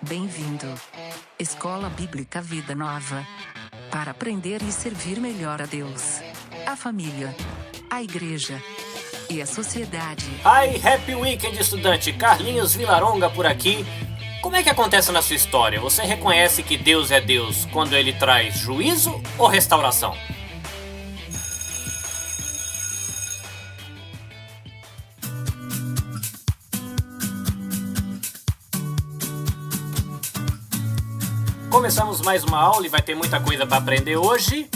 Bem-vindo. Escola Bíblica Vida Nova. Para aprender e servir melhor a Deus, a família, a igreja e a sociedade. Hi, Happy Weekend, estudante! Carlinhos Vilaronga por aqui. Como é que acontece na sua história? Você reconhece que Deus é Deus quando Ele traz juízo ou restauração? Começamos mais uma aula e vai ter muita coisa para aprender hoje.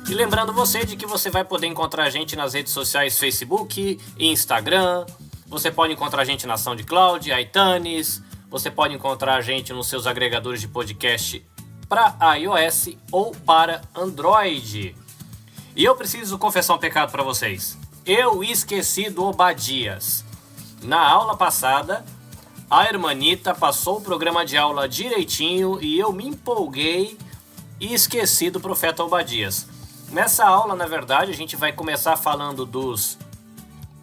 E lembrando você de que você vai poder encontrar a gente nas redes sociais Facebook e Instagram. Você pode encontrar a gente na SoundCloud, iTunes. Você pode encontrar a gente nos seus agregadores de podcast para iOS ou para Android. E eu preciso confessar um pecado para vocês. Eu esqueci do Obadias. Na aula passada, a hermanita passou o programa de aula direitinho e eu me empolguei e esqueci do profeta Obadias. Nessa aula, na verdade, a gente vai começar falando dos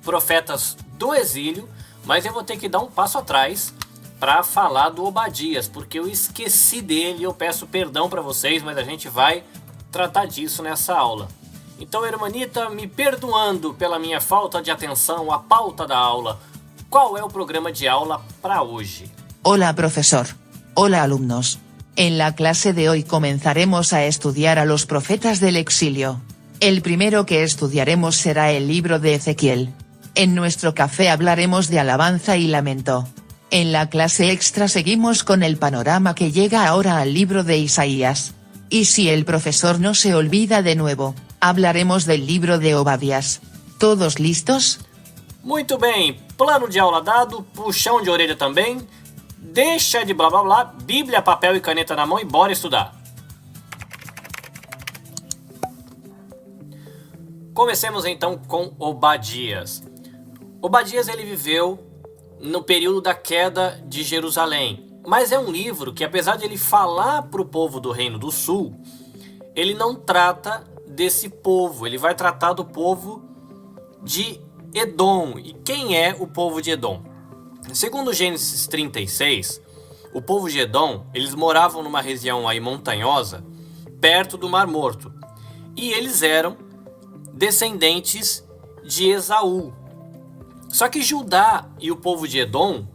profetas do exílio, mas eu vou ter que dar um passo atrás para falar do Obadias, porque eu esqueci dele e eu peço perdão para vocês, mas a gente vai tratar disso nessa aula. Então, hermanita, me perdoando pela minha falta de atenção à pauta da aula, qual é o programa de aula para hoje? Hola profesor. Hola alumnos. En la clase de hoy comenzaremos a estudiar a los profetas del exilio. El primero que estudiaremos será el libro de Ezequiel. En nuestro café hablaremos de alabanza y lamento. En la clase extra seguimos con el panorama que llega ahora al libro de Isaías. Y si el profesor no se olvida de nuevo, hablaremos del libro de Obadias. ¿Todos listos? Muito bem, plano de aula dado, puxão de orelha também. Deixa de blá blá blá, Bíblia, papel e caneta na mão e bora estudar. Comecemos então com Obadias. Obadias ele viveu no período da queda de Jerusalém, mas é um livro que, apesar de ele falar para o povo do Reino do Sul, ele não trata desse povo, ele vai tratar do povo de Edom. E quem é o povo de Edom? Segundo Gênesis 36, o povo de Edom, eles moravam numa região aí montanhosa, perto do Mar Morto. E eles eram descendentes de Esaú. Só que Judá e o povo de Edom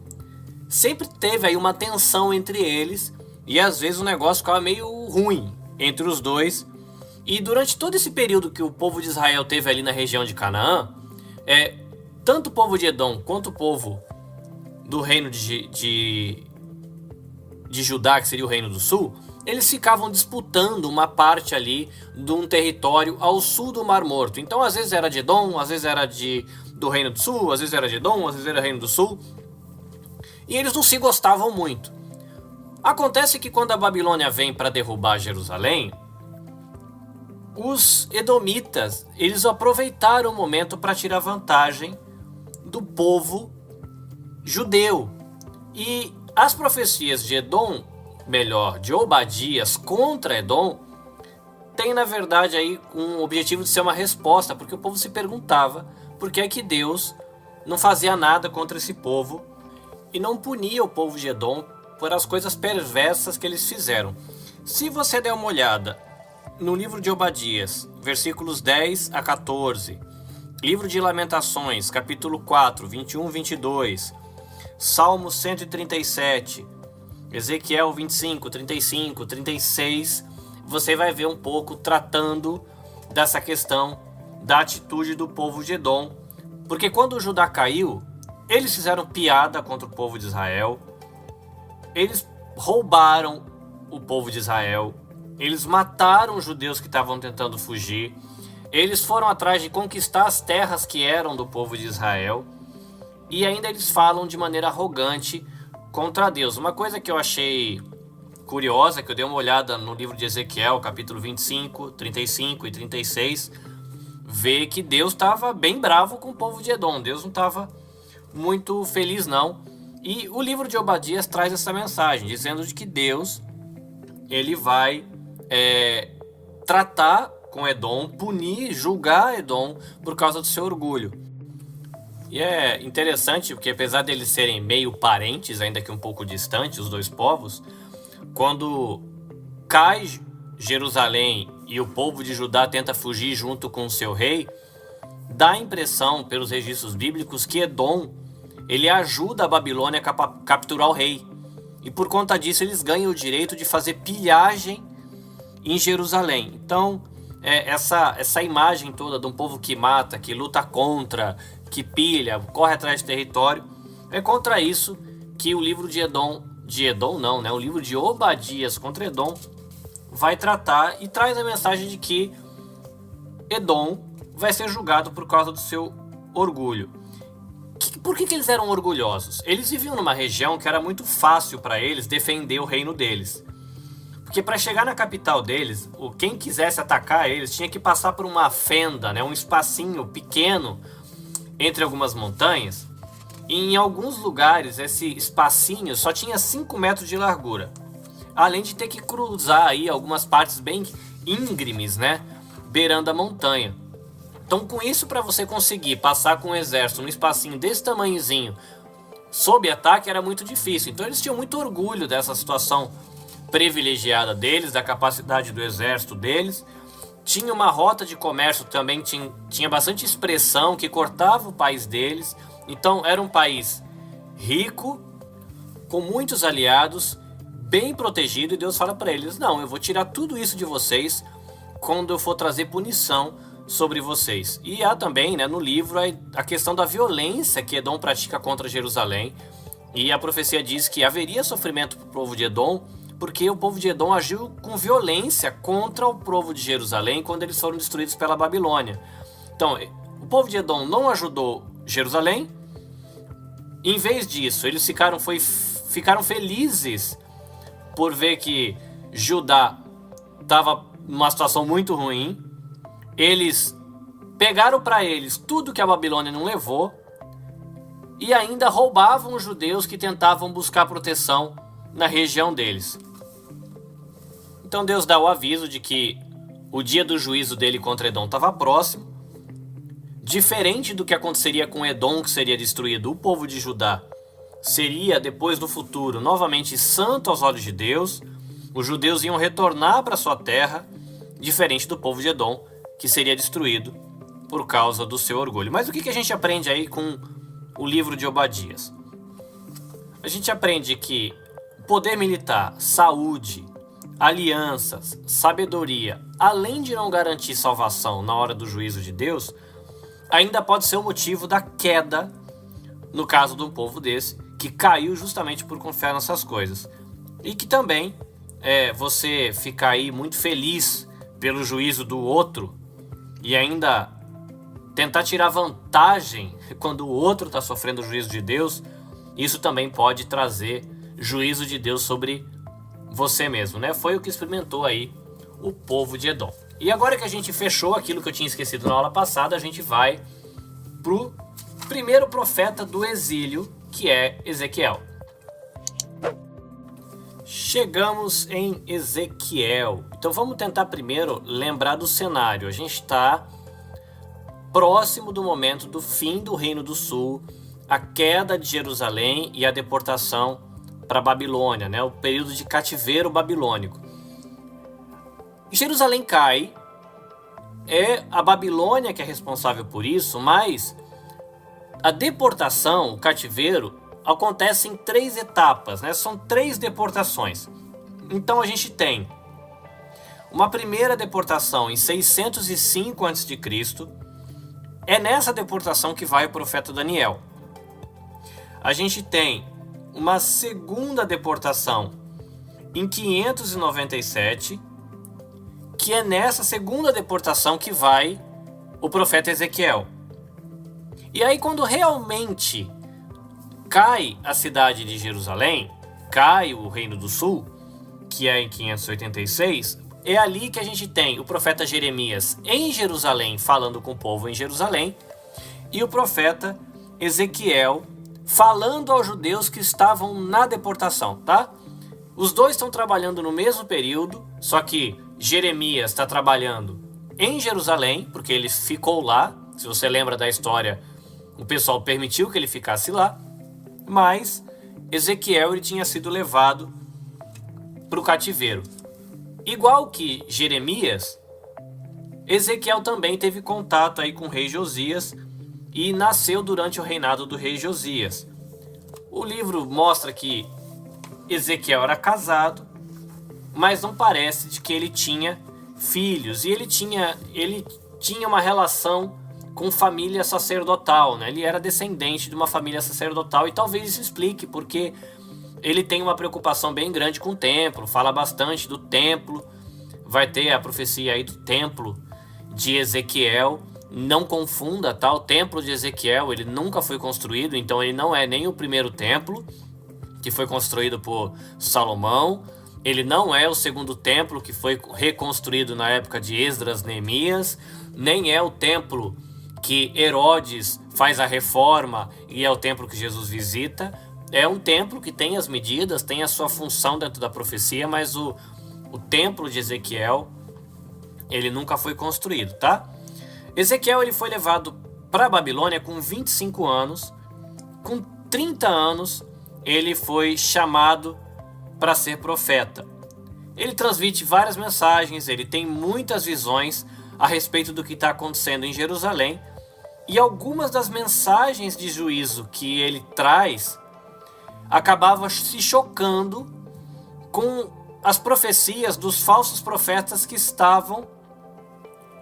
sempre teve aí uma tensão entre eles e às vezes o negócio ficava meio ruim entre os dois. E durante todo esse período que o povo de Israel teve ali na região de Canaã, tanto o povo de Edom quanto o povo do reino de Judá, que seria o reino do sul, eles ficavam disputando uma parte ali de um território ao sul do Mar Morto. Então às vezes era de Edom, às vezes era do reino do sul, às vezes era de Edom, às vezes era do reino do sul. E eles não se gostavam muito. Acontece que quando a Babilônia vem para derrubar Jerusalém, os edomitas, eles aproveitaram o momento para tirar vantagem do povo judeu. E as profecias de Edom, de Obadias contra Edom, tem na verdade aí um objetivo de ser uma resposta, porque o povo se perguntava por que é que Deus não fazia nada contra esse povo e não punia o povo de Edom por as coisas perversas que eles fizeram. Se você der uma olhada no livro de Obadias, versículos 10 a 14, livro de Lamentações, capítulo 4, 21 e 22, Salmo 137, Ezequiel 25, 35, 36, você vai ver um pouco tratando dessa questão da atitude do povo de Edom. Porque quando Judá caiu, eles fizeram piada contra o povo de Israel, eles roubaram o povo de Israel, eles mataram os judeus que estavam tentando fugir, eles foram atrás de conquistar as terras que eram do povo de Israel, e ainda eles falam de maneira arrogante contra Deus. Uma coisa que eu achei curiosa, que eu dei uma olhada no livro de Ezequiel, capítulo 25, 35 e 36, vê que Deus estava bem bravo com o povo de Edom. Deus não estava muito feliz não. E o livro de Obadias traz essa mensagem, dizendo de que Deus ele vai tratar com Edom, punir, julgar Edom por causa do seu orgulho. E é interessante porque apesar deles serem meio parentes, ainda que um pouco distantes, os dois povos, Quando cai Jerusalém e o povo de Judá tenta fugir junto com o seu rei, dá a impressão, pelos registros bíblicos, que Edom ele ajuda a Babilônia a capturar o rei. E por conta disso eles ganham o direito de fazer pilhagem em Jerusalém. Então, essa imagem toda de um povo que mata, que luta contra, que pilha, corre atrás de território, é contra isso que o livro o livro de Obadias contra Edom vai tratar, e traz a mensagem de que Edom vai ser julgado por causa do seu orgulho. Por que eles eram orgulhosos? Eles viviam numa região que era muito fácil para eles defender o reino deles. Porque para chegar na capital deles, quem quisesse atacar eles tinha que passar por uma fenda, um espacinho pequeno entre algumas montanhas. E em alguns lugares esse espacinho só tinha 5 metros de largura. Além de ter que cruzar aí algumas partes bem íngremes, beirando a montanha. Então, com isso, para você conseguir passar com o exército num espacinho desse tamanhozinho sob ataque, era muito difícil. Então, eles tinham muito orgulho dessa situação privilegiada deles, da capacidade do exército deles. Tinha uma rota de comércio também, tinha bastante expressão que cortava o país deles. Então, era um país rico, com muitos aliados, bem protegido. E Deus fala para eles: não, eu vou tirar tudo isso de vocês quando eu for trazer punição sobre vocês. E há também, no livro, a questão da violência que Edom pratica contra Jerusalém. E a profecia diz que haveria sofrimento para o povo de Edom, porque o povo de Edom agiu com violência contra o povo de Jerusalém quando eles foram destruídos pela Babilônia. Então, o povo de Edom não ajudou Jerusalém. Em vez disso, eles ficaram felizes por ver que Judá estava numa situação muito ruim. Eles pegaram para eles tudo que a Babilônia não levou e ainda roubavam os judeus que tentavam buscar proteção na região deles. Então Deus dá o aviso de que o dia do juízo dele contra Edom estava próximo. Diferente do que aconteceria com Edom, que seria destruído, o povo de Judá seria, depois no futuro, novamente santo aos olhos de Deus. Os judeus iam retornar para sua terra, diferente do povo de Edom, que seria destruído por causa do seu orgulho. Mas o que a gente aprende aí com o livro de Obadias? A gente aprende que poder militar, saúde, alianças, sabedoria, além de não garantir salvação na hora do juízo de Deus, ainda pode ser o motivo da queda, no caso de um povo desse, que caiu justamente por confiar nessas coisas. E que também você ficar aí muito feliz pelo juízo do outro e ainda tentar tirar vantagem quando o outro está sofrendo o juízo de Deus, isso também pode trazer juízo de Deus sobre você mesmo, Foi o que experimentou aí o povo de Edom. E agora que a gente fechou aquilo que eu tinha esquecido na aula passada, a gente vai pro primeiro profeta do exílio, que é Ezequiel. Chegamos em Ezequiel. Então vamos tentar primeiro lembrar do cenário. A gente está próximo do momento do fim do Reino do Sul, a queda de Jerusalém e a deportação para a Babilônia, o período de cativeiro babilônico. Jerusalém cai, é a Babilônia que é responsável por isso, mas a deportação, o cativeiro, acontece em 3 etapas, São 3 deportações. Então a gente tem uma primeira deportação em 605 a.C. É nessa deportação que vai o profeta Daniel. A gente tem uma segunda deportação em 597, que é nessa segunda deportação que vai o profeta Ezequiel. E aí, quando realmente cai a cidade de Jerusalém, cai o Reino do Sul, que é em 586, é ali que a gente tem o profeta Jeremias em Jerusalém, falando com o povo em Jerusalém, e o profeta Ezequiel falando aos judeus que estavam na deportação, tá? Os dois estão trabalhando no mesmo período, só que Jeremias está trabalhando em Jerusalém, porque ele ficou lá. Se você lembra da história, o pessoal permitiu que ele ficasse lá, mas Ezequiel ele tinha sido levado para o cativeiro. Igual que Jeremias, Ezequiel também teve contato aí com o rei Josias e nasceu durante o reinado do rei Josias. O livro mostra que Ezequiel era casado, mas não parece de que ele tinha filhos. E ele tinha uma relação com família sacerdotal, né? Ele era descendente de uma família sacerdotal, e talvez isso explique porque ele tem uma preocupação bem grande com o templo, fala bastante do templo. Vai ter a profecia aí do templo de Ezequiel. Não confunda, tá? O templo de Ezequiel, ele nunca foi construído, então ele não é nem o primeiro templo que foi construído por Salomão. Ele não é o segundo templo que foi reconstruído na época de Esdras, Neemias, nem é o templo que Herodes faz a reforma e é o templo que Jesus visita. É um templo que tem as medidas, tem a sua função dentro da profecia, mas o templo de Ezequiel, ele nunca foi construído, tá? Ezequiel, ele foi levado para a Babilônia com 25 anos. Com 30 anos, ele foi chamado para ser profeta. Ele transmite várias mensagens, ele tem muitas visões a respeito do que está acontecendo em Jerusalém, e algumas das mensagens de juízo que ele traz acabavam se chocando com as profecias dos falsos profetas que estavam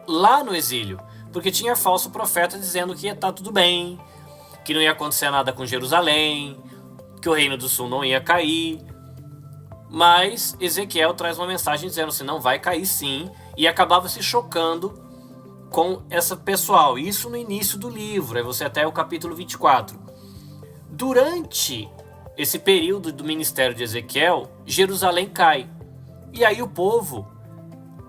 lá no exílio, porque tinha falso profeta dizendo que ia estar tudo bem, que não ia acontecer nada com Jerusalém, que o reino do sul não ia cair. Mas Ezequiel traz uma mensagem dizendo assim, não, vai cair sim, e acabava se chocando com essa pessoal. Isso no início do livro, aí você até o capítulo 24. Durante esse período do ministério de Ezequiel, Jerusalém cai. E aí o povo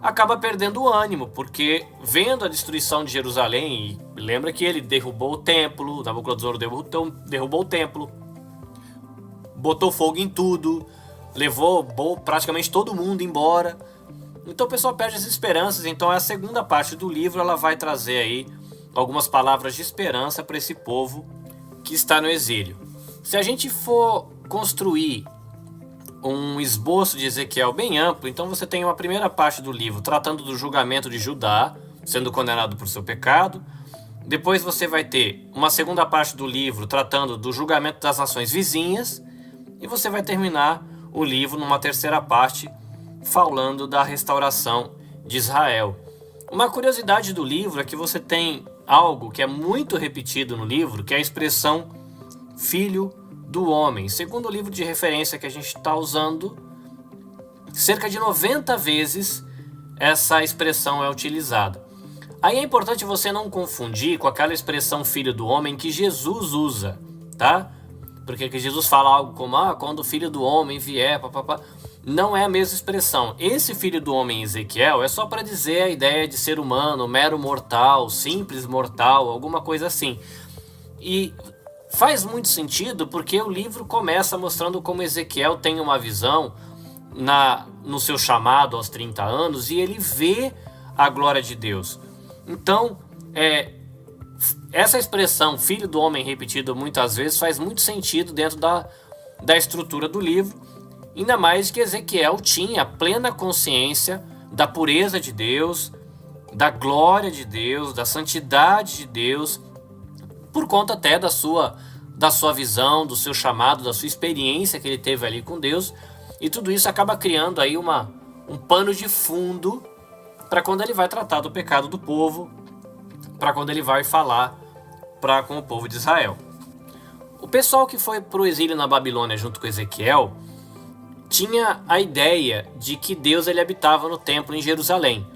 acaba perdendo o ânimo, porque vendo a destruição de Jerusalém, e lembra que ele derrubou o templo, Nabucodonosor derrubou o templo, botou fogo em tudo, levou praticamente todo mundo embora. Então o pessoal perde as esperanças. Então a segunda parte do livro, ela vai trazer aí algumas palavras de esperança para esse povo que está no exílio. Se a gente for construir um esboço de Ezequiel bem amplo, então você tem uma primeira parte do livro tratando do julgamento de Judá, sendo condenado por seu pecado. Depois você vai ter uma segunda parte do livro tratando do julgamento das nações vizinhas. E você vai terminar o livro numa terceira parte falando da restauração de Israel. Uma curiosidade do livro é que você tem algo que é muito repetido no livro, que é a expressão filho do homem. Segundo o livro de referência que a gente está usando, cerca de 90 vezes essa expressão é utilizada. Aí é importante você não confundir com aquela expressão filho do homem que Jesus usa, tá? Porque que Jesus fala algo como, quando o filho do homem vier, papapá. Não é a mesma expressão. Esse filho do homem em Ezequiel é só para dizer a ideia de ser humano, mero mortal, simples mortal, alguma coisa assim. E faz muito sentido porque o livro começa mostrando como Ezequiel tem uma visão no seu chamado aos 30 anos e ele vê a glória de Deus. Então, essa expressão filho do homem repetida muitas vezes faz muito sentido dentro da estrutura do livro. Ainda mais que Ezequiel tinha plena consciência da pureza de Deus, da glória de Deus, da santidade de Deus, por conta até da sua visão, do seu chamado, da sua experiência que ele teve ali com Deus. E tudo isso acaba criando aí um pano de fundo para quando ele vai tratar do pecado do povo, para quando ele vai falar com o povo de Israel. O pessoal que foi para o exílio na Babilônia junto com Ezequiel tinha a ideia de que Deus ele habitava no templo em Jerusalém.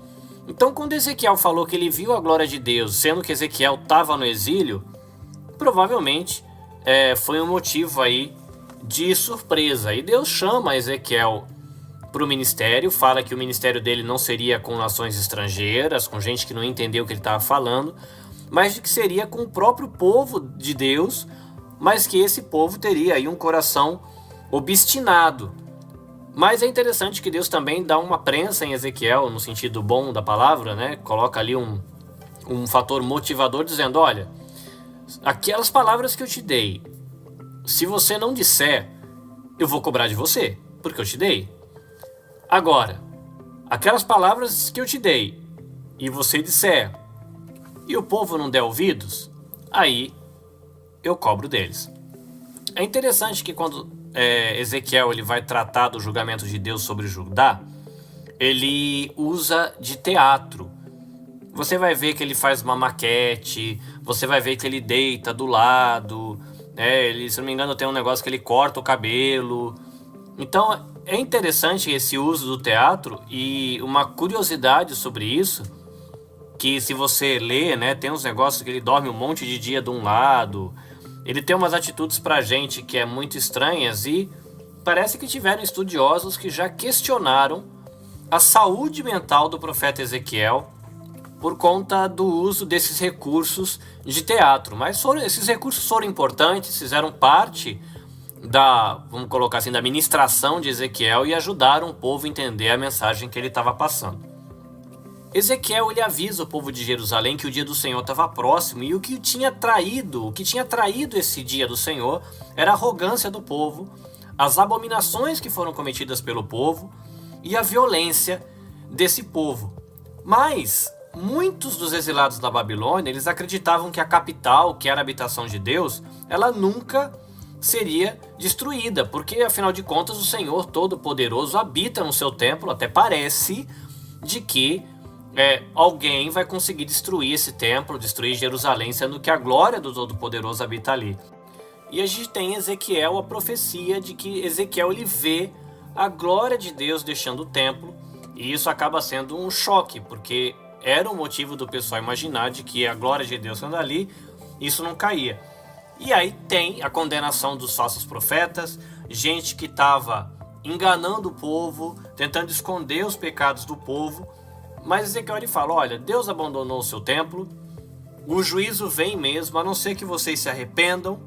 Então, quando Ezequiel falou que ele viu a glória de Deus, sendo que Ezequiel estava no exílio, provavelmente foi um motivo aí de surpresa. E Deus chama Ezequiel para o ministério, fala que o ministério dele não seria com nações estrangeiras, com gente que não entendeu o que ele estava falando, mas de que seria com o próprio povo de Deus, mas que esse povo teria aí um coração obstinado. Mas é interessante que Deus também dá uma prensa em Ezequiel, no sentido bom da palavra, né? Coloca ali um fator motivador dizendo, olha, aquelas palavras que eu te dei, se você não disser, eu vou cobrar de você, porque eu te dei. Agora, aquelas palavras que eu te dei, e você disser, e o povo não der ouvidos, aí eu cobro deles. É interessante que quando Ezequiel ele vai tratar do julgamento de Deus sobre Judá, ele usa de teatro. Você vai ver que ele faz uma maquete, você vai ver que ele deita do lado, ele, se não me engano, tem um negócio que ele corta o cabelo. Então é interessante esse uso do teatro, e uma curiosidade sobre isso, que se você lê, tem uns negócios que ele dorme um monte de dia de um lado, ele tem umas atitudes pra gente que é muito estranhas, e parece que tiveram estudiosos que já questionaram a saúde mental do profeta Ezequiel por conta do uso desses recursos de teatro. Mas esses recursos foram importantes, fizeram parte vamos colocar assim, da ministração de Ezequiel e ajudaram o povo a entender a mensagem que ele estava passando. Ezequiel ele avisa o povo de Jerusalém que o dia do Senhor estava próximo, e o que tinha traído esse dia do Senhor era a arrogância do povo, as abominações que foram cometidas pelo povo e a violência desse povo. Mas muitos dos exilados da Babilônia, eles acreditavam que a capital, que era a habitação de Deus, ela nunca seria destruída, porque afinal de contas o Senhor Todo-Poderoso habita no seu templo. Até parece de que alguém vai conseguir destruir esse templo, destruir Jerusalém, sendo que a glória do Todo-Poderoso habita ali. E a gente tem Ezequiel, a profecia de que Ezequiel ele vê a glória de Deus deixando o templo, e isso acaba sendo um choque, porque era o motivo do pessoal imaginar de que a glória de Deus sendo ali, isso não caía. E aí tem a condenação dos falsos profetas, gente que estava enganando o povo, tentando esconder os pecados do povo. Mas Ezequiel ele fala, olha, Deus abandonou o seu templo, o juízo vem mesmo, a não ser que vocês se arrependam,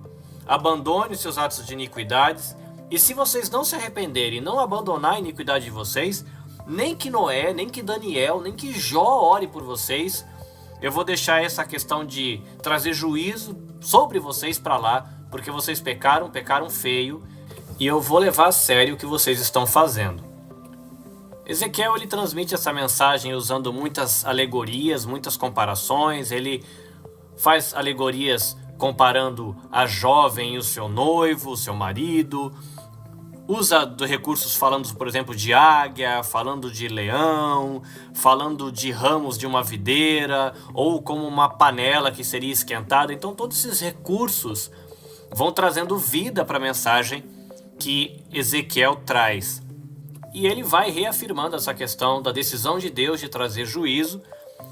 abandonem seus atos de iniquidades, e se vocês não se arrependerem e não abandonar a iniquidade de vocês, nem que Noé, nem que Daniel, nem que Jó ore por vocês, eu vou deixar essa questão de trazer juízo sobre vocês para lá, porque vocês pecaram feio, e eu vou levar a sério o que vocês estão fazendo. Ezequiel ele transmite essa mensagem usando muitas alegorias, muitas comparações. Ele faz alegorias comparando a jovem e o seu noivo, o seu marido. Usa de recursos falando, por exemplo, de águia, falando de leão, falando de ramos de uma videira, ou como uma panela que seria esquentada. Então todos esses recursos vão trazendo vida para a mensagem que Ezequiel traz. E ele vai reafirmando essa questão da decisão de Deus de trazer juízo,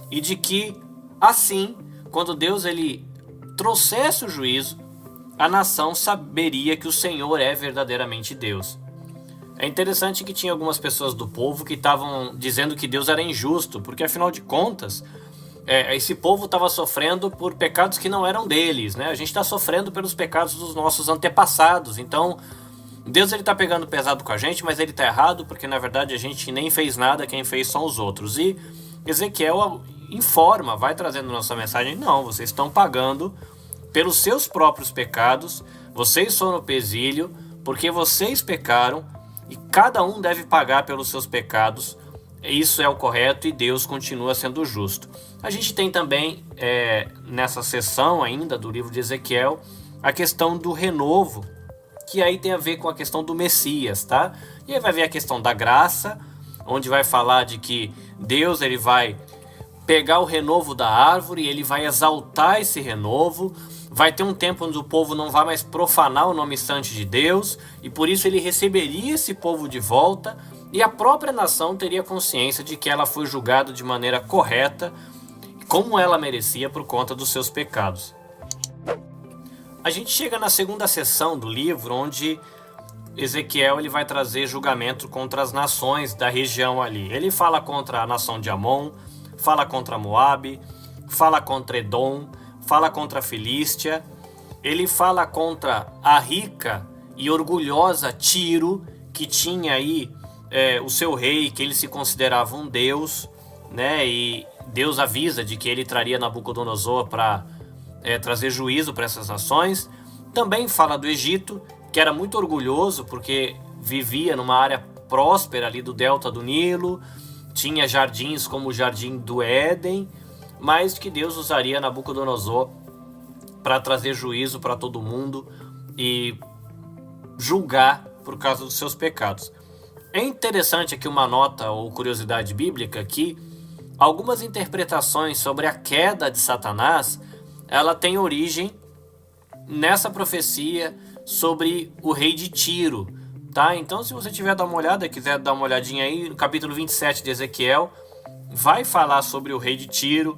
e de que, assim, quando Deus ele trouxesse o juízo, a nação saberia que o Senhor é verdadeiramente Deus. É interessante que tinha algumas pessoas do povo que estavam dizendo que Deus era injusto, porque afinal de contas, esse povo estava sofrendo por pecados que não eram deles, né? A gente está sofrendo pelos pecados dos nossos antepassados, então Deus ele está pegando pesado com a gente, mas ele está errado, porque na verdade a gente nem fez nada, quem fez são os outros. E Ezequiel informa, vai trazendo nossa mensagem, não, vocês estão pagando pelos seus próprios pecados, vocês foram no exílio, porque vocês pecaram, e cada um deve pagar pelos seus pecados. Isso é o correto, e Deus continua sendo justo. A gente tem também, nessa sessão ainda do livro de Ezequiel, a questão do renovo, que aí tem a ver com a questão do Messias, tá? E aí vai ver a questão da graça, onde vai falar de que Deus ele vai pegar o renovo da árvore, ele vai exaltar esse renovo, vai ter um tempo onde o povo não vai mais profanar o nome santo de Deus, e por isso ele receberia esse povo de volta, e a própria nação teria consciência de que ela foi julgada de maneira correta, como ela merecia por conta dos seus pecados. A gente chega na segunda sessão do livro, onde Ezequiel ele vai trazer julgamento contra as nações da região ali. Ele fala contra a nação de Amon, fala contra Moabe, fala contra Edom, fala contra a Filístia, ele fala contra a rica e orgulhosa Tiro, que tinha aí o seu rei, que ele se considerava um deus, né? E Deus avisa de que ele traria Nabucodonosor para trazer juízo para essas nações. Também fala do Egito, que era muito orgulhoso porque vivia numa área próspera ali do delta do Nilo, tinha jardins como o Jardim do Éden, mas que Deus usaria Nabucodonosor para trazer juízo para todo mundo e julgar por causa dos seus pecados. É interessante aqui uma nota ou curiosidade bíblica que algumas interpretações sobre a queda de Satanás, ela tem origem nessa profecia sobre o rei de Tiro, tá? Então, se você quiser dar uma olhadinha aí, no capítulo 27 de Ezequiel, vai falar sobre o rei de Tiro,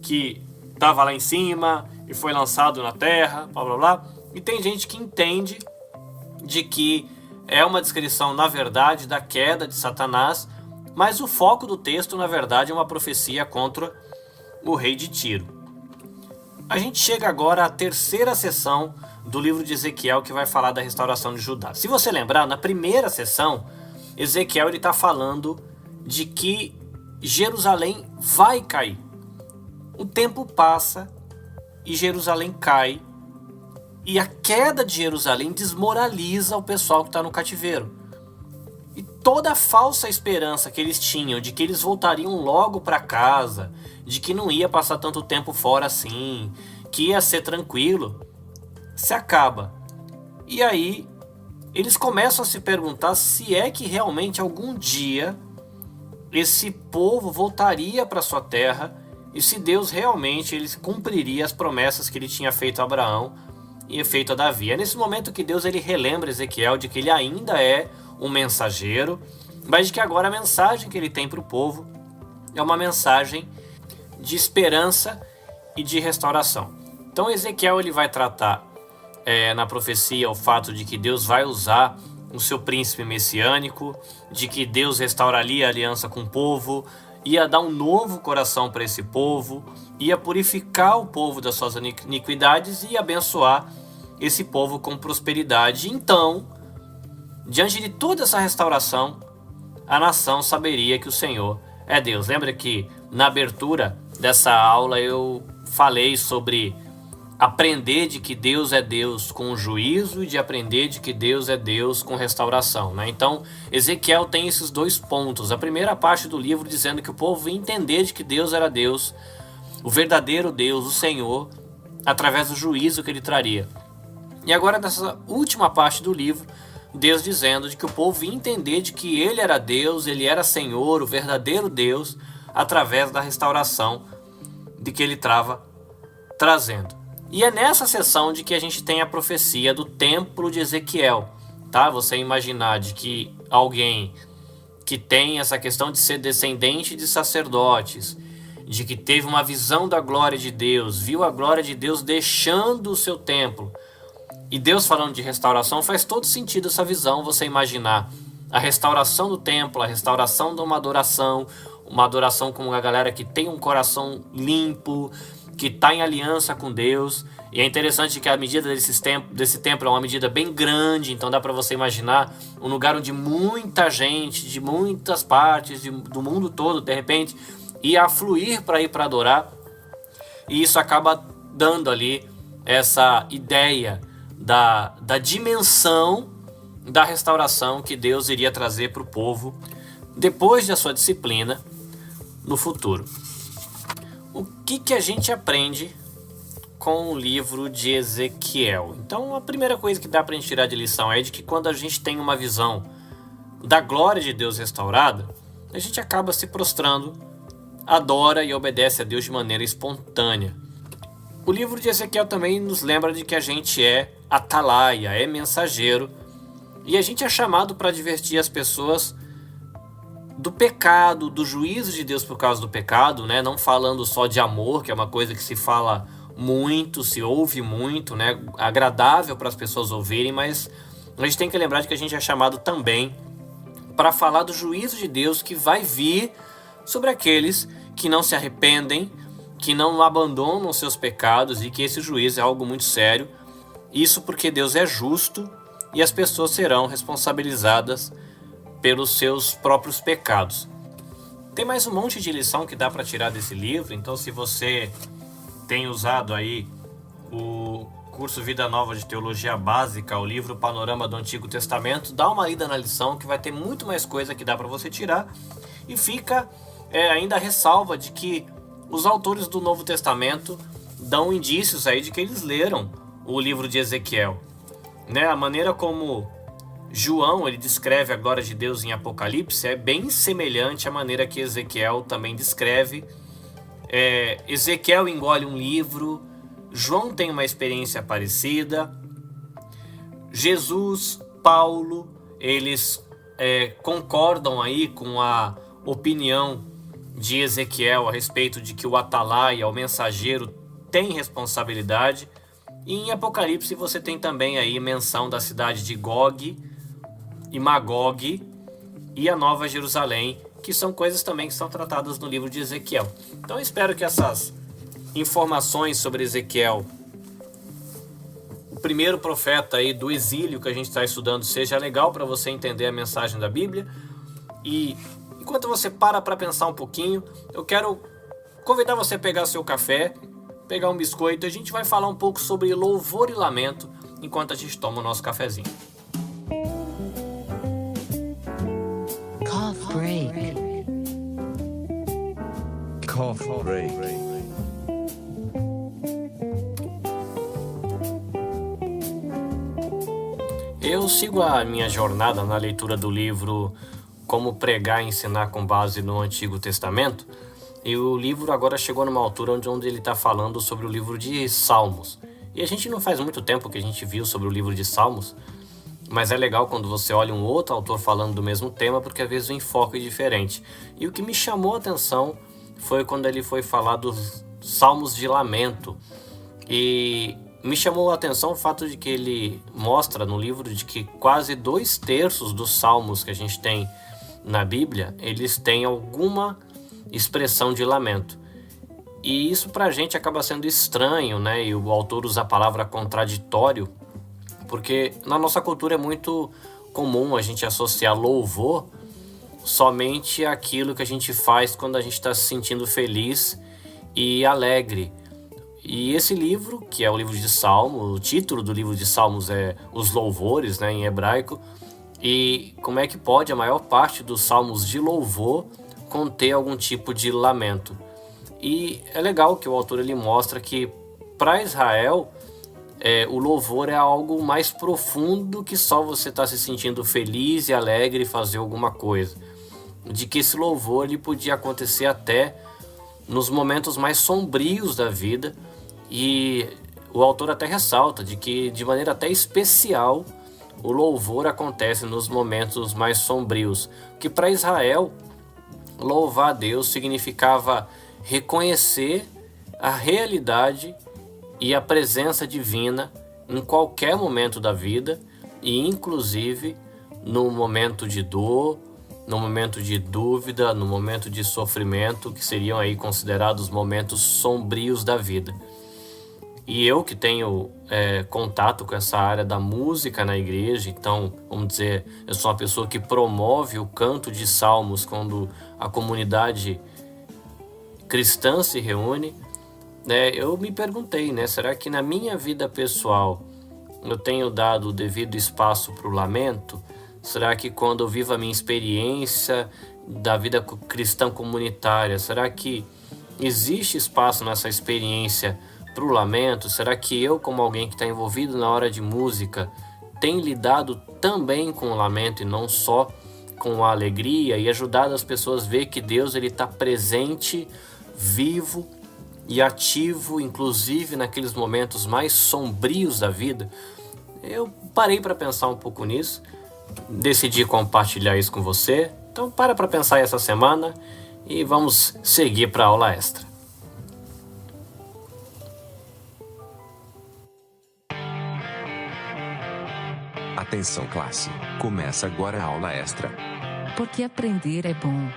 que estava lá em cima e foi lançado na terra, blá blá blá. E tem gente que entende de que é uma descrição, na verdade, da queda de Satanás, mas o foco do texto, na verdade, é uma profecia contra o rei de Tiro. A gente chega agora à terceira sessão do livro de Ezequiel, que vai falar da restauração de Judá. Se você lembrar, na primeira sessão, Ezequiel está falando de que Jerusalém vai cair. O tempo passa e Jerusalém cai. E a queda de Jerusalém desmoraliza o pessoal que está no cativeiro. E toda a falsa esperança que eles tinham de que eles voltariam logo para casa, de que não ia passar tanto tempo fora assim, que ia ser tranquilo, se acaba. E aí eles começam a se perguntar se é que realmente algum dia esse povo voltaria para sua terra e se Deus realmente ele cumpriria as promessas que ele tinha feito a Abraão e feito a Davi. É nesse momento que Deus ele relembra Ezequiel de que ele ainda é um mensageiro, mas de que agora a mensagem que ele tem para o povo é uma mensagem de esperança e de restauração. Então Ezequiel ele vai tratar na profecia o fato de que Deus vai usar o seu príncipe messiânico, de que Deus restauraria a aliança com o povo, ia dar um novo coração para esse povo, ia purificar o povo das suas iniquidades e abençoar esse povo com prosperidade. Então, diante de toda essa restauração, a nação saberia que o Senhor é Deus. Lembra que na abertura dessa aula eu falei sobre aprender de que Deus é Deus com juízo e de aprender de que Deus é Deus com restauração, né? Então, Ezequiel tem esses dois pontos. A primeira parte do livro dizendo que o povo ia entender de que Deus era Deus, o verdadeiro Deus, o Senhor, através do juízo que ele traria. E agora, nessa última parte do livro, Deus dizendo de que o povo ia entender de que ele era Deus, ele era Senhor, o verdadeiro Deus, através da restauração de que ele estava trazendo. E é nessa sessão de que a gente tem a profecia do templo de Ezequiel, tá? Você imaginar de que alguém que tem essa questão de ser descendente de sacerdotes, de que teve uma visão da glória de Deus, viu a glória de Deus deixando o seu templo, e Deus falando de restauração, faz todo sentido essa visão, você imaginar a restauração do templo, a restauração de uma adoração como a galera que tem um coração limpo, que está em aliança com Deus. E é interessante que a medida desse templo é uma medida bem grande, então dá para você imaginar um lugar onde muita gente, de muitas partes do mundo todo, de repente, ia afluir para ir para adorar. E isso acaba dando ali essa ideia da dimensão da restauração que Deus iria trazer para o povo depois da sua disciplina no futuro. O que a gente aprende com o livro de Ezequiel? Então, a primeira coisa que dá para a gente tirar de lição é de que quando a gente tem uma visão da glória de Deus restaurada, a gente acaba se prostrando, adora e obedece a Deus de maneira espontânea. O livro de Ezequiel também nos lembra de que a gente é atalaia, é mensageiro, e a gente é chamado para advertir as pessoas do pecado, do juízo de Deus por causa do pecado, né? Não falando só de amor, que é uma coisa que se fala muito, se ouve muito, né? Agradável para as pessoas ouvirem, mas a gente tem que lembrar de que a gente é chamado também para falar do juízo de Deus que vai vir sobre aqueles que não se arrependem, que não abandonam seus pecados, e que esse juízo é algo muito sério. Isso porque Deus é justo e as pessoas serão responsabilizadas pelos seus próprios pecados. Tem mais um monte de lição que dá para tirar desse livro, então se você tem usado aí o curso Vida Nova de Teologia Básica, o livro Panorama do Antigo Testamento. Dá uma lida na lição que vai ter muito mais coisa que dá para você tirar. E fica ainda a ressalva de que os autores do Novo Testamento dão indícios aí de que eles leram o livro de Ezequiel. Né? A maneira como João ele descreve a glória de Deus em Apocalipse é bem semelhante à maneira que Ezequiel também descreve. Ezequiel engole um livro, João tem uma experiência parecida, Jesus, Paulo, eles concordam aí com a opinião de Ezequiel a respeito de que o atalaia, o mensageiro, tem responsabilidade. E em Apocalipse você tem também aí menção da cidade de Gog e Magog e a Nova Jerusalém, que são coisas também que são tratadas no livro de Ezequiel. Então eu espero que essas informações sobre Ezequiel, o primeiro profeta aí do exílio que a gente está estudando, seja legal para você entender a mensagem da Bíblia. E enquanto você para pensar um pouquinho, eu quero convidar você a pegar seu café, pegar um biscoito, e a gente vai falar um pouco sobre louvor e lamento enquanto a gente toma o nosso cafezinho. Cough break. Cough break. Eu sigo a minha jornada na leitura do livro Como Pregar e Ensinar com Base no Antigo Testamento. E o livro agora chegou numa altura onde ele está falando sobre o livro de Salmos. E a gente não faz muito tempo que a gente viu sobre o livro de Salmos, mas é legal quando você olha um outro autor falando do mesmo tema, porque às vezes o enfoque é diferente. E o que me chamou a atenção foi quando ele foi falar dos Salmos de Lamento. E me chamou a atenção o fato de que ele mostra no livro de que quase 2/3 dos salmos que a gente tem na Bíblia, eles têm alguma expressão de lamento. E isso pra gente acaba sendo estranho, né? E o autor usa a palavra contraditório, porque na nossa cultura é muito comum a gente associar louvor somente àquilo que a gente faz quando a gente está se sentindo feliz e alegre. E esse livro, que é o livro de Salmos, o título do livro de Salmos é Os Louvores, né, em hebraico. E como é que pode a maior parte dos salmos de louvor conter algum tipo de lamento? E é legal que o autor ele mostra que para Israel o louvor é algo mais profundo que só você estar se sentindo feliz e alegre e fazer alguma coisa. De que esse louvor ele podia acontecer até nos momentos mais sombrios da vida. E o autor até ressalta de que de maneira até especial o louvor acontece nos momentos mais sombrios. Que para Israel louvar a Deus significava reconhecer a realidade e a presença divina em qualquer momento da vida, e inclusive no momento de dor, no momento de dúvida, no momento de sofrimento, que seriam aí considerados momentos sombrios da vida. E eu que tenho contato com essa área da música na igreja, então, vamos dizer, eu sou uma pessoa que promove o canto de salmos quando a comunidade cristã se reúne, né? Eu me perguntei, né, será que na minha vida pessoal eu tenho dado o devido espaço para o lamento? Será que quando eu vivo a minha experiência da vida cristã comunitária, será que existe espaço nessa experiência para o lamento? Será que eu, como alguém que está envolvido na hora de música, tenho lidado também com o lamento e não só com a alegria, e ajudado as pessoas a ver que Deus está presente, vivo e ativo, inclusive naqueles momentos mais sombrios da vida? Eu parei para pensar um pouco nisso, decidi compartilhar isso com você. Então para pensar essa semana e vamos seguir para a aula extra. Atenção classe, começa agora a aula extra. Porque aprender é bom.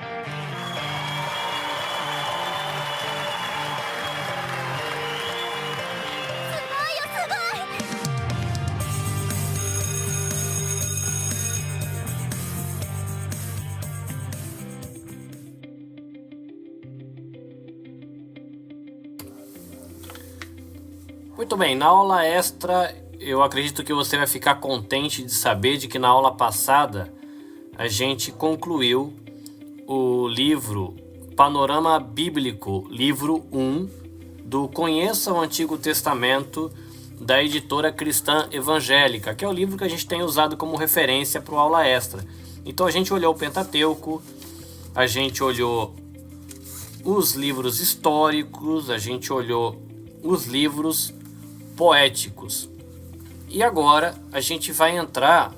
Muito bem, na aula extra eu acredito que você vai ficar contente de saber de que na aula passada a gente concluiu o livro Panorama Bíblico, livro 1, do Conheça o Antigo Testamento, da editora Cristã Evangélica, que é o livro que a gente tem usado como referência para o aula extra. Então a gente olhou o Pentateuco, a gente olhou os livros históricos, a gente olhou os livros poéticos. E agora a gente vai entrar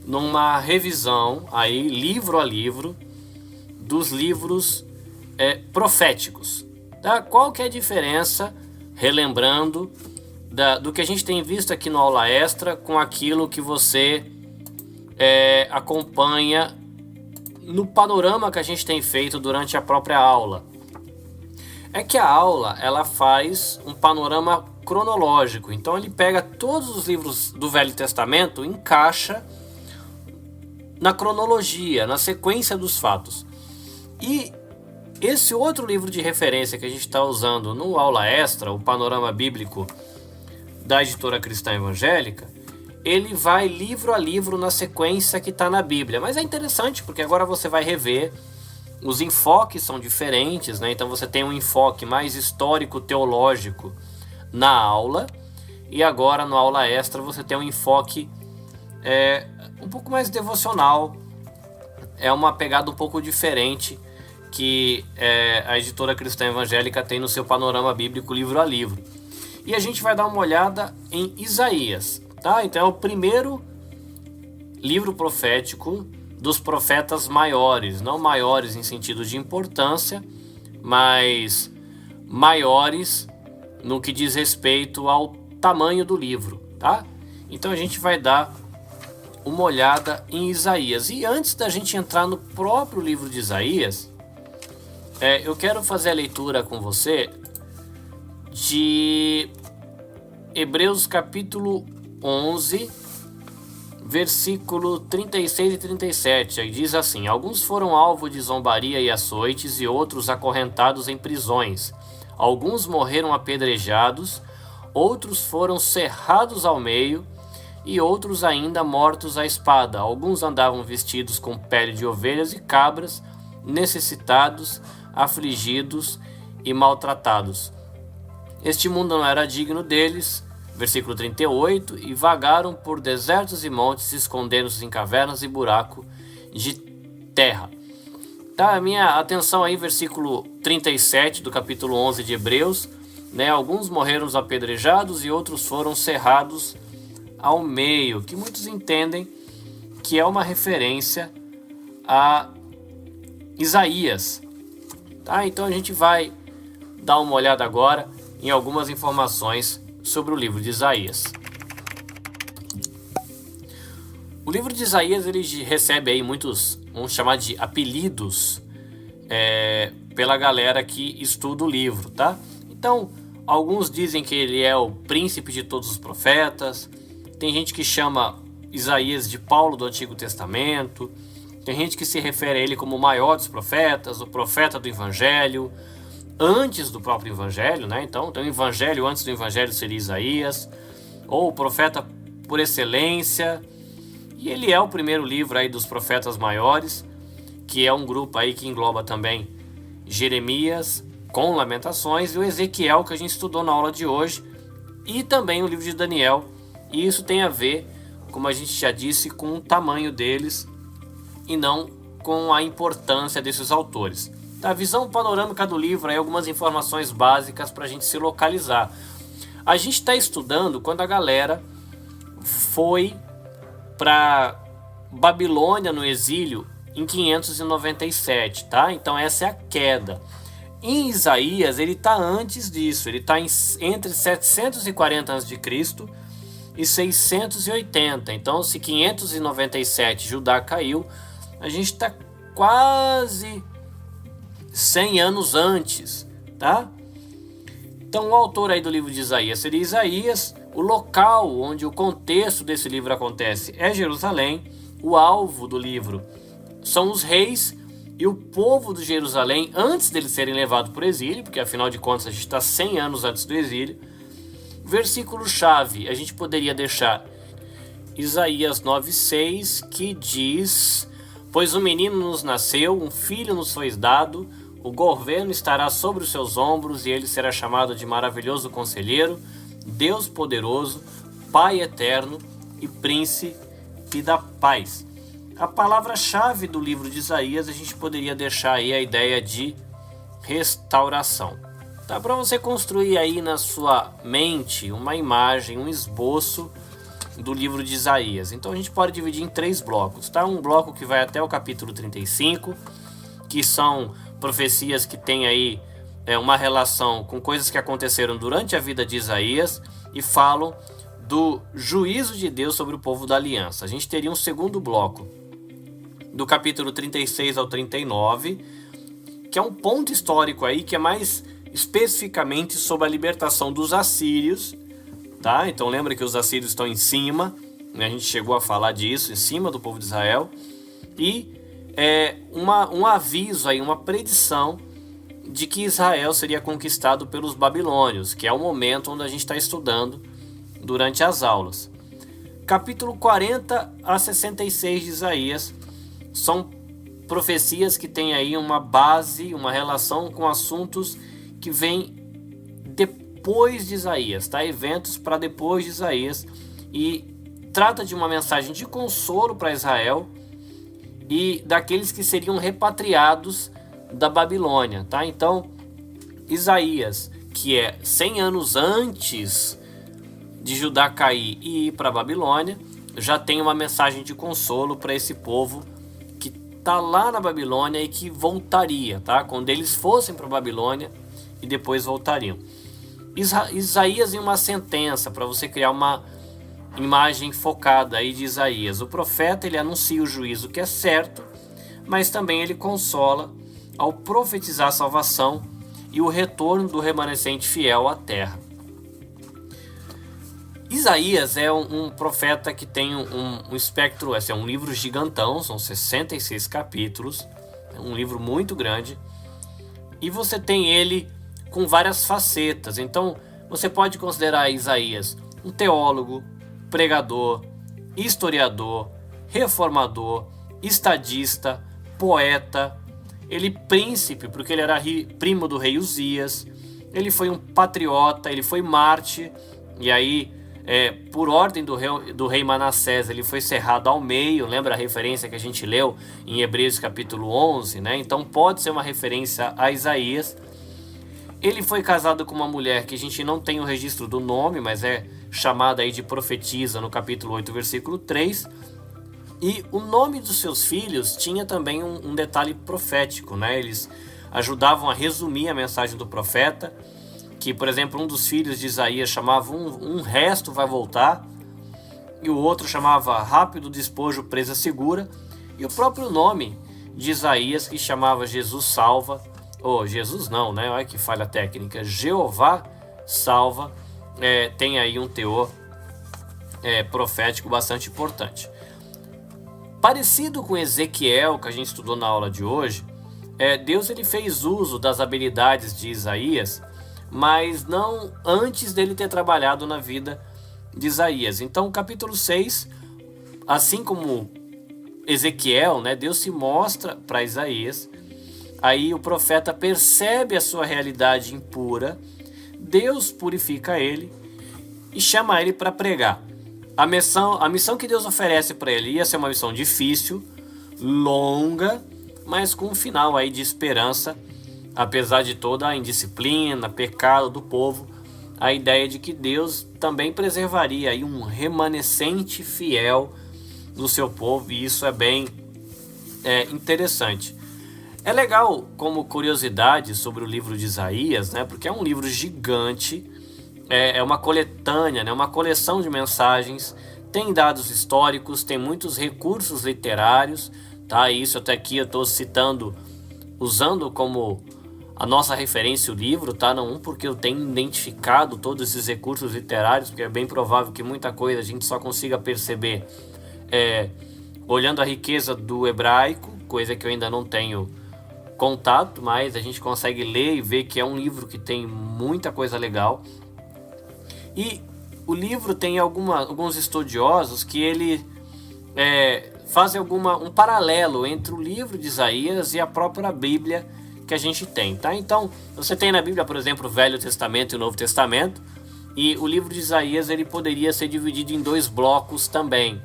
numa revisão aí, livro a livro, dos livros proféticos. Tá? Qual que é a diferença, relembrando, do que a gente tem visto aqui no aula extra com aquilo que você acompanha no panorama que a gente tem feito durante a própria aula? É que a aula ela faz um panorama cronológico, então ele pega todos os livros do Velho Testamento e encaixa na cronologia, na sequência dos fatos. E esse outro livro de referência que a gente está usando no aula extra, o Panorama Bíblico da editora Cristã Evangélica, ele vai livro a livro na sequência que está na Bíblia. Mas é interessante porque agora você vai rever, os enfoques são diferentes, né? Então você tem um enfoque mais histórico-teológico na aula, e agora no aula extra você tem um enfoque um pouco mais devocional, é uma pegada um pouco diferente que a editora Cristã Evangélica tem no seu Panorama Bíblico livro a livro. E a gente vai dar uma olhada em Isaías, tá? Então é o primeiro livro profético dos profetas maiores, não maiores em sentido de importância, mas maiores no que diz respeito ao tamanho do livro, tá? Então a gente vai dar uma olhada em Isaías. E antes da gente entrar no próprio livro de Isaías, eu quero fazer a leitura com você de Hebreus capítulo 11, versículo 36 e 37. Aí diz assim: alguns foram alvo de zombaria e açoites, e outros acorrentados em prisões. Alguns morreram apedrejados, outros foram cerrados ao meio, e outros ainda mortos à espada. Alguns andavam vestidos com pele de ovelhas e cabras, necessitados, afligidos e maltratados. Este mundo não era digno deles. Versículo 38, e vagaram por desertos e montes, escondendo-se em cavernas e buraco de terra. Tá, a minha atenção aí, versículo 37 do capítulo 11 de Hebreus, né? Alguns morreram apedrejados e outros foram cerrados ao meio, que muitos entendem que é uma referência a Isaías. Tá? Então a gente vai dar uma olhada agora em algumas informações sobre o livro de Isaías. O livro de Isaías ele recebe aí muitos, vamos chamar de apelidos, pela galera que estuda o livro, tá? Então, alguns dizem que ele é o príncipe de todos os profetas. Tem gente que chama Isaías de Paulo do Antigo Testamento. Tem gente que se refere a ele como o maior dos profetas, o profeta do Evangelho, antes do próprio Evangelho, né? Então o Evangelho antes do Evangelho seria Isaías, ou o profeta por excelência. E ele é o primeiro livro aí dos profetas maiores, que é um grupo aí que engloba também Jeremias, com Lamentações, e o Ezequiel, que a gente estudou na aula de hoje, e também o livro de Daniel. E isso tem a ver, como a gente já disse, com o tamanho deles e não com a importância desses autores. A visão panorâmica do livro, aí algumas informações básicas para a gente se localizar. A gente está estudando quando a galera foi para Babilônia no exílio em 597, tá? Então essa é a queda. Em Isaías ele está antes disso, ele está entre 740 a.C. e 680. Então se 597 Judá caiu, a gente está quase 100 anos antes, tá? Então o autor aí do livro de Isaías seria Isaías. O local onde o contexto desse livro acontece é Jerusalém. O alvo do livro são os reis e o povo de Jerusalém antes deles serem levados para o exílio, porque afinal de contas a gente está 100 anos antes do exílio. Versículo-chave, a gente poderia deixar Isaías 9,6, que diz: pois um menino nos nasceu, um filho nos foi dado, o governo estará sobre os seus ombros, e ele será chamado de maravilhoso conselheiro, Deus poderoso, Pai eterno e príncipe da paz. A palavra-chave do livro de Isaías, a gente poderia deixar aí a ideia de restauração. Tá? Para você construir aí na sua mente uma imagem, um esboço do livro de Isaías. Então a gente pode dividir em 3 blocos. Tá? Um bloco que vai até o capítulo 35, que são profecias que têm aí uma relação com coisas que aconteceram durante a vida de Isaías e falam do juízo de Deus sobre o povo da aliança. A gente teria um segundo bloco, do capítulo 36 ao 39, que é um ponto histórico aí que é mais especificamente sobre a libertação dos assírios, tá? Então lembra que os assírios estão em cima, né? A gente chegou a falar disso, em cima do povo de Israel, e um aviso aí, uma predição de que Israel seria conquistado pelos babilônios, que é o momento onde a gente está estudando durante as aulas. Capítulo 40 a 66 de Isaías são profecias que têm aí uma base, uma relação com assuntos que vêm depois de Isaías, tá? Eventos para depois de Isaías, e trata de uma mensagem de consolo para Israel e daqueles que seriam repatriados da Babilônia, tá? Então, Isaías, que é 100 anos antes de Judá cair e ir para a Babilônia, já tem uma mensagem de consolo para esse povo que está lá na Babilônia e que voltaria, tá? Quando eles fossem para a Babilônia e depois voltariam. Isaías em uma sentença, para você criar uma imagem focada aí de Isaías. O profeta, ele anuncia o juízo que é certo, mas também ele consola ao profetizar a salvação e o retorno do remanescente fiel à terra. Isaías é um profeta que tem um espectro, é um livro gigantão, são 66 capítulos, é um livro muito grande, e você tem ele com várias facetas. Então você pode considerar Isaías um teólogo, pregador, historiador, reformador, estadista, poeta, ele príncipe, porque ele era primo do rei Uzias, ele foi um patriota, ele foi mártir, e aí por ordem do rei Manassés, ele foi cerrado ao meio. Lembra a referência que a gente leu em Hebreus capítulo 11, né? Então pode ser uma referência a Isaías. Ele foi casado com uma mulher que a gente não tem o registro do nome, mas é chamada aí de profetisa no capítulo 8, versículo 3. E o nome dos seus filhos tinha também um detalhe profético, né? Eles ajudavam a resumir a mensagem do profeta, que, por exemplo, um dos filhos de Isaías chamava um resto vai voltar, e o outro chamava rápido despojo, presa segura, e o próprio nome de Isaías, que chamava Jesus salva, ou Jesus não, né? Olha que falha técnica, Jeová salva, tem aí um teor profético bastante importante. Parecido com Ezequiel, que a gente estudou na aula de hoje, Deus ele fez uso das habilidades de Isaías, mas não antes dele ter trabalhado na vida de Isaías. Então, capítulo 6, assim como Ezequiel, né, Deus se mostra para Isaías, aí o profeta percebe a sua realidade impura, Deus purifica ele e chama ele para pregar. A missão que Deus oferece para ele ia ser uma missão difícil, longa, mas com um final aí de esperança. Apesar de toda a indisciplina, pecado do povo, a ideia de que Deus também preservaria aí um remanescente fiel do seu povo, e isso é bem interessante. É legal como curiosidade sobre o livro de Isaías, né? Porque é um livro gigante, é uma coletânea, né? Uma coleção de mensagens, tem dados históricos, tem muitos recursos literários, tá? Isso até aqui eu estou citando, usando como a nossa referência o livro, tá? Não porque eu tenho identificado todos esses recursos literários, porque é bem provável que muita coisa a gente só consiga perceber olhando a riqueza do hebraico, coisa que eu ainda não tenho contato, mas a gente consegue ler e ver que é um livro que tem muita coisa legal. E o livro tem alguns estudiosos que ele fazem um paralelo entre o livro de Isaías e a própria Bíblia que a gente tem, tá? Então, você tem na Bíblia, por exemplo, o Velho Testamento e o Novo Testamento, e o livro de Isaías ele poderia ser dividido em 2 blocos também,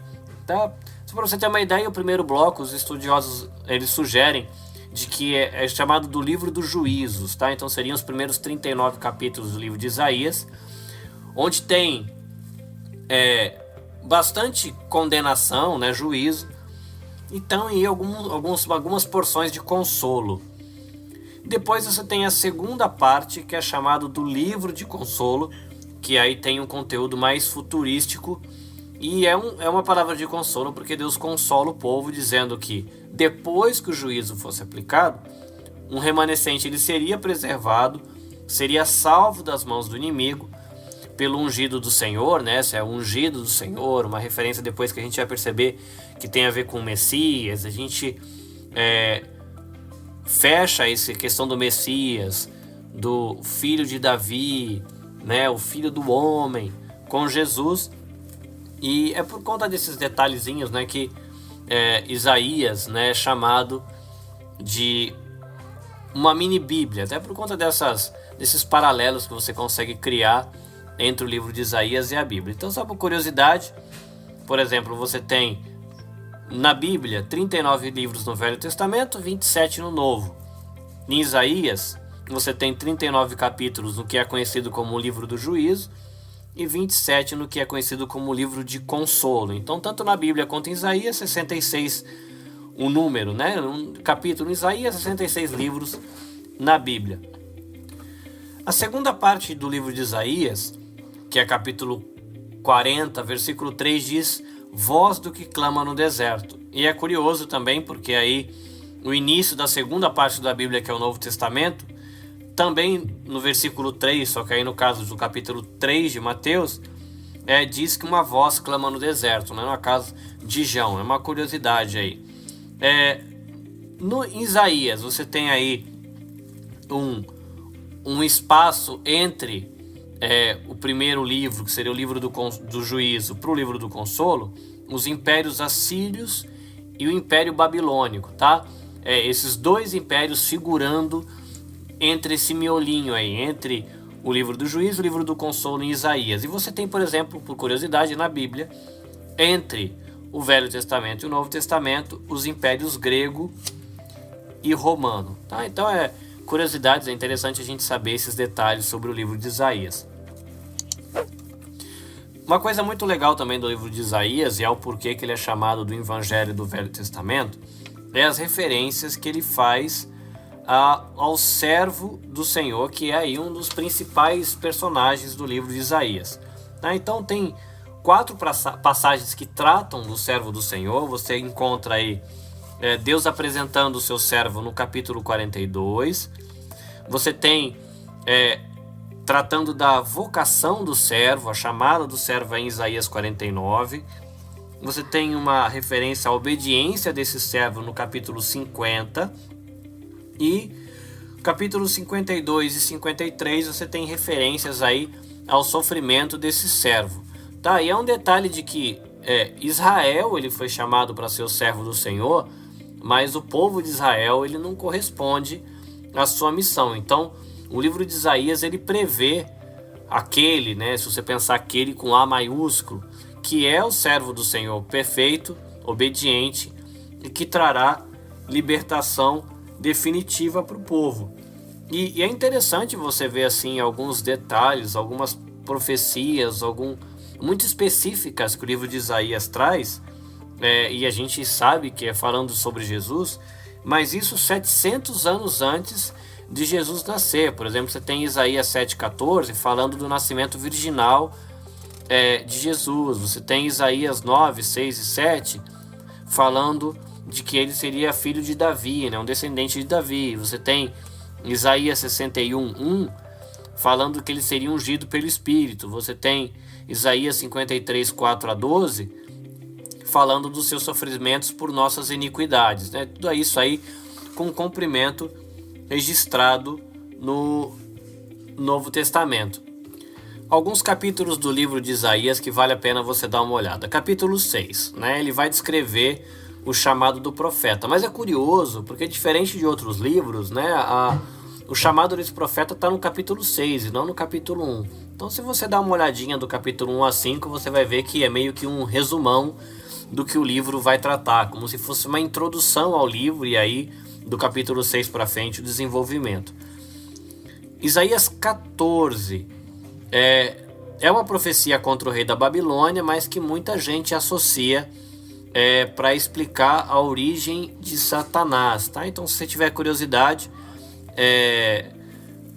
tá? Só para você ter uma ideia, o primeiro bloco, os estudiosos eles sugerem de que é chamado do livro dos juízos, tá? Então seriam os primeiros 39 capítulos do livro de Isaías, onde tem bastante condenação, né, juízo, então e algumas porções de consolo. Depois você tem a segunda parte, que é chamado do livro de consolo, que aí tem um conteúdo mais futurístico, e é uma palavra de consolo, porque Deus consola o povo, dizendo que depois que o juízo fosse aplicado, um remanescente ele seria preservado, seria salvo das mãos do inimigo, pelo ungido do Senhor, né? Esse é o ungido do Senhor, uma referência depois que a gente vai perceber que tem a ver com o Messias. A gente fecha essa questão do Messias, do filho de Davi, né? O filho do homem, com Jesus. E é por conta desses detalhezinhos, né, que Isaías, né, é chamado de uma mini Bíblia, até por conta desses paralelos que você consegue criar entre o livro de Isaías e a Bíblia. Então, só por curiosidade, por exemplo, você tem na Bíblia 39 livros no Velho Testamento, 27 no Novo. Em Isaías, você tem 39 capítulos no que é conhecido como o livro do juízo e 27 no que é conhecido como o livro de consolo. Então, tanto na Bíblia quanto em Isaías, 66 o número, né? Um capítulo em Isaías, 66 livros na Bíblia. A segunda parte do livro de Isaías, que é capítulo 40, versículo 3, diz: voz do que clama no deserto. E é curioso também, porque aí o início da segunda parte da Bíblia, que é o Novo Testamento, também no versículo 3, só que aí no caso do capítulo 3 de Mateus, diz que uma voz clama no deserto, né? No caso de João. É uma curiosidade aí. Em Isaías, você tem aí um espaço entre o primeiro livro, que seria o livro do juízo, para o livro do consolo, os impérios assírios e o império babilônico, tá? Esses 2 impérios figurando entre esse miolinho aí, entre o livro do juízo e o livro do consolo em Isaías. E você tem, por exemplo, por curiosidade, na Bíblia, entre o Velho Testamento e o Novo Testamento, os impérios grego e romano, tá? Então curiosidades, é interessante a gente saber esses detalhes sobre o livro de Isaías. Uma coisa muito legal também do livro de Isaías, e é o porquê que ele é chamado do Evangelho do Velho Testamento, é as referências que ele faz ao servo do Senhor, que é aí um dos principais personagens do livro de Isaías. Tá? Então tem 4 passagens que tratam do servo do Senhor. Você encontra aí Deus apresentando o seu servo no capítulo 42. Você tem tratando da vocação do servo, a chamada do servo em Isaías 49. Você tem uma referência à obediência desse servo no capítulo 50. E capítulos 52 e 53 você tem referências aí ao sofrimento desse servo. Tá? E é um detalhe de que Israel ele foi chamado para ser o servo do Senhor, mas o povo de Israel ele não corresponde à sua missão. Então, o livro de Isaías ele prevê aquele, né, se você pensar aquele com A maiúsculo, que é o servo do Senhor perfeito, obediente e que trará libertação definitiva para o povo. E é interessante você ver assim alguns detalhes, algumas profecias, muito específicas que o livro de Isaías traz, e a gente sabe que é falando sobre Jesus, mas isso 700 anos antes de Jesus nascer. Por exemplo, você tem Isaías 7,14 falando do nascimento virginal de Jesus. Você tem Isaías 9, 6 e 7 falando de que ele seria filho de Davi, né? Um descendente de Davi. Você tem Isaías 61:1 falando que ele seria ungido pelo Espírito. Você tem Isaías 53, 4 a 12 falando dos seus sofrimentos por nossas iniquidades, né? Tudo isso aí com cumprimento registrado no Novo Testamento. alguns capítulos do livro de Isaías que vale a pena você dar uma olhada. Capítulo 6, né? Ele vai descrever o chamado do profeta. Mas é curioso, porque diferente de outros livros, né? O chamado desse profeta está no capítulo 6 e não no capítulo 1. Então, se você dá uma olhadinha do capítulo 1 a 5, você vai ver que é meio que um resumão do que o livro vai tratar, como se fosse uma introdução ao livro e aí do capítulo 6 para frente o desenvolvimento. Isaías 14 é uma profecia contra o rei da Babilônia, mas que muita gente associa para explicar a origem de Satanás, tá? Então, se você tiver curiosidade,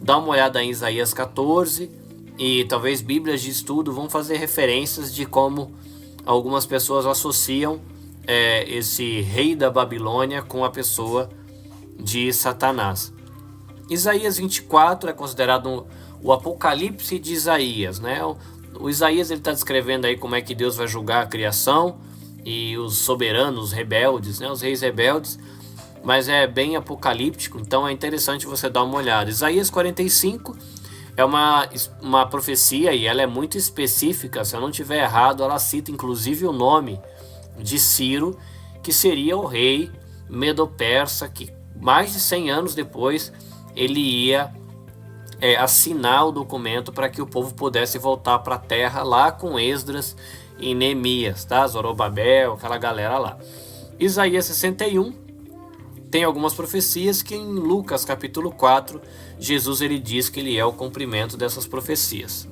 dá uma olhada em Isaías 14 e talvez bíblias de estudo vão fazer referências de como algumas pessoas associam esse rei da Babilônia com a pessoa de Satanás. Isaías 24 é considerado o Apocalipse de Isaías, né? O Isaías está descrevendo aí como é que Deus vai julgar a criação e os soberanos rebeldes, né? Os reis rebeldes, mas é bem apocalíptico, então é interessante você dar uma olhada. Isaías 45 é uma profecia e ela é muito específica. Se eu não estiver errado, ela cita inclusive o nome de Ciro, que seria o rei medo-persa, que mais de 100 anos depois ele ia assinar o documento para que o povo pudesse voltar para a terra lá com Esdras e Neemias, tá? Zorobabel, aquela galera lá. Isaías 61 tem algumas profecias que em Lucas capítulo 4, Jesus ele diz que ele é o cumprimento dessas profecias.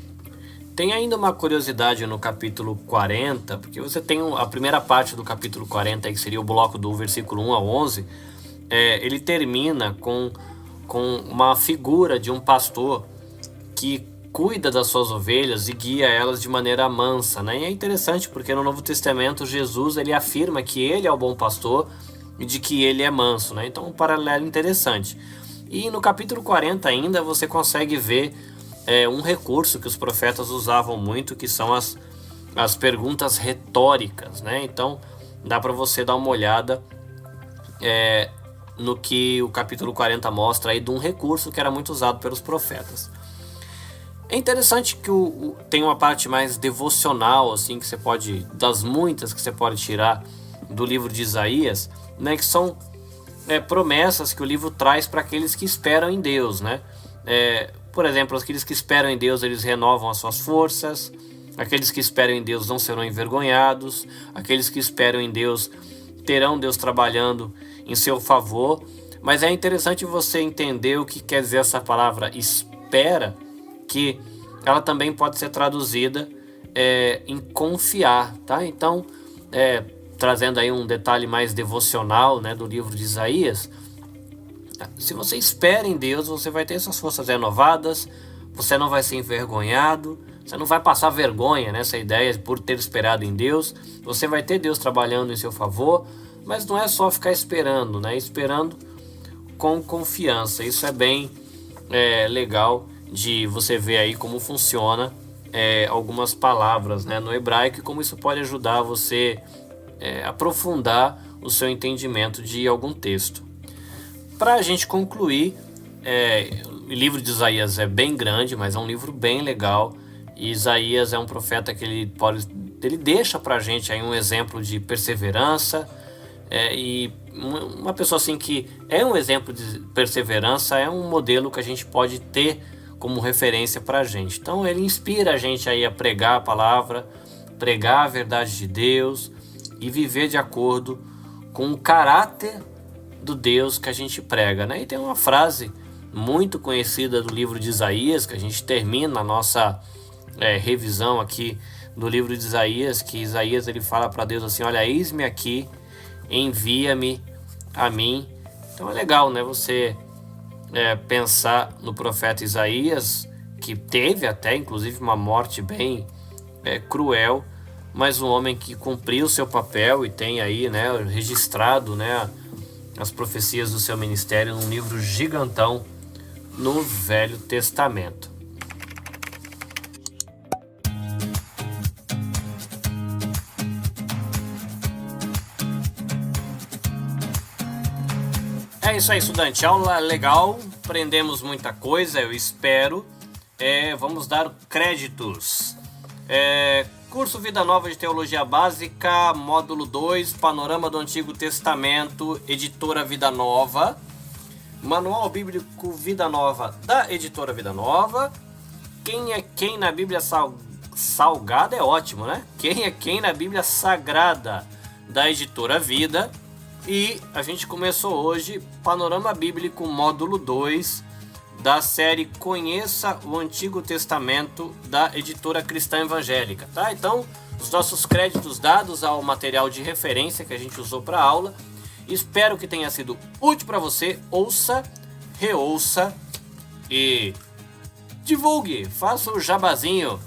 Tem ainda uma curiosidade no capítulo 40, porque você tem a primeira parte do capítulo 40, que seria o bloco do versículo 1 a 11, ele termina com uma figura de um pastor que cuida das suas ovelhas e guia elas de maneira mansa, né? E é interessante porque no Novo Testamento Jesus ele afirma que ele é o bom pastor e de que ele é manso, né? Então um paralelo interessante. E no capítulo 40 ainda você consegue ver um recurso que os profetas usavam muito, que são as perguntas retóricas, né? Então dá para você dar uma olhada no que o capítulo 40 mostra aí de um recurso que era muito usado pelos profetas. É interessante que tem uma parte mais devocional, assim, que você pode, das muitas que você pode tirar do livro de Isaías, né, que são promessas que o livro traz para aqueles que esperam em Deus, né? Por exemplo, aqueles que esperam em Deus, eles renovam as suas forças. Aqueles que esperam em Deus não serão envergonhados. Aqueles que esperam em Deus terão Deus trabalhando em seu favor. Mas é interessante você entender o que quer dizer essa palavra espera, que ela também pode ser traduzida em confiar, tá? Então, trazendo aí um detalhe mais devocional, né, do livro de Isaías, se você espera em Deus, você vai ter suas forças renovadas, você não vai ser envergonhado, você não vai passar vergonha nessa ideia por ter esperado em Deus, você vai ter Deus trabalhando em seu favor, mas não é só ficar esperando, né? Esperando com confiança. Isso é bem legal de você ver aí como funciona algumas palavras, né, no hebraico e como isso pode ajudar você aprofundar o seu entendimento de algum texto. Para a gente concluir, o livro de Isaías é bem grande, mas é um livro bem legal. E Isaías é um profeta que ele deixa para a gente aí um exemplo de perseverança, e uma pessoa assim que é um exemplo de perseverança, é um modelo que a gente pode ter como referência para a gente. Então ele inspira a gente aí a pregar a palavra, pregar a verdade de Deus e viver de acordo com o caráter do Deus que a gente prega, né? E tem uma frase muito conhecida do livro de Isaías, que a gente termina a nossa revisão aqui do livro de Isaías, que Isaías ele fala para Deus assim: olha, eis-me aqui, envia-me a mim. Então é legal, né? Você pensar no profeta Isaías, que teve até inclusive uma morte bem cruel, mas um homem que cumpriu o seu papel e tem aí, né, registrado, né, as profecias do seu ministério num livro gigantão no Velho Testamento. É isso aí, estudante. Aula legal, aprendemos muita coisa, eu espero. vamos dar créditos. Curso Vida Nova de Teologia Básica, módulo 2, Panorama do Antigo Testamento, editora Vida Nova. Manual Bíblico Vida Nova, da editora Vida Nova. Quem é quem na Bíblia Salgada é ótimo, né? Quem é quem na Bíblia Sagrada, da editora Vida. E a gente começou hoje Panorama Bíblico, módulo 2, da série Conheça o Antigo Testamento, da editora Cristã Evangélica, tá? Então, os nossos créditos dados ao material de referência que a gente usou para a aula. Espero que tenha sido útil para você. Ouça, reouça e divulgue. Faça o jabazinho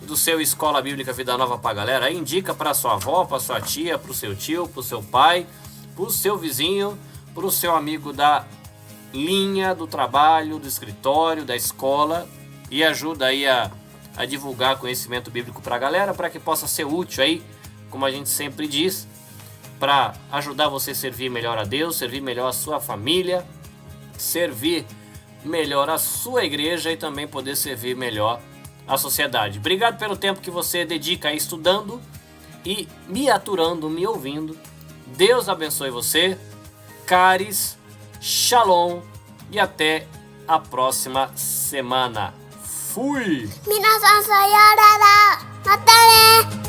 do seu Escola Bíblica Vida Nova para a galera. Aí indica para sua avó, para sua tia, para o seu tio, para o seu pai, para o seu vizinho, para o seu amigo da linha, do trabalho, do escritório, da escola, e ajuda aí a divulgar conhecimento bíblico para a galera, para que possa ser útil aí, como a gente sempre diz, para ajudar você a servir melhor a Deus, servir melhor a sua família, servir melhor a sua igreja e também poder servir melhor a sociedade. Obrigado pelo tempo que você dedica aí estudando e me aturando, me ouvindo. Deus abençoe você. Caris, Shalom e até a próxima semana. Fui! Minasan sayonara! Mata ne!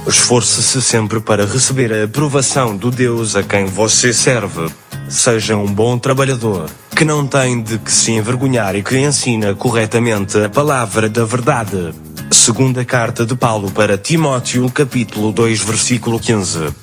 Esforce-se sempre para receber a aprovação do Deus a quem você serve. Seja um bom trabalhador, que não tem de que se envergonhar e que ensina corretamente a palavra da verdade. Segunda carta de Paulo para Timóteo, capítulo 2, versículo 15.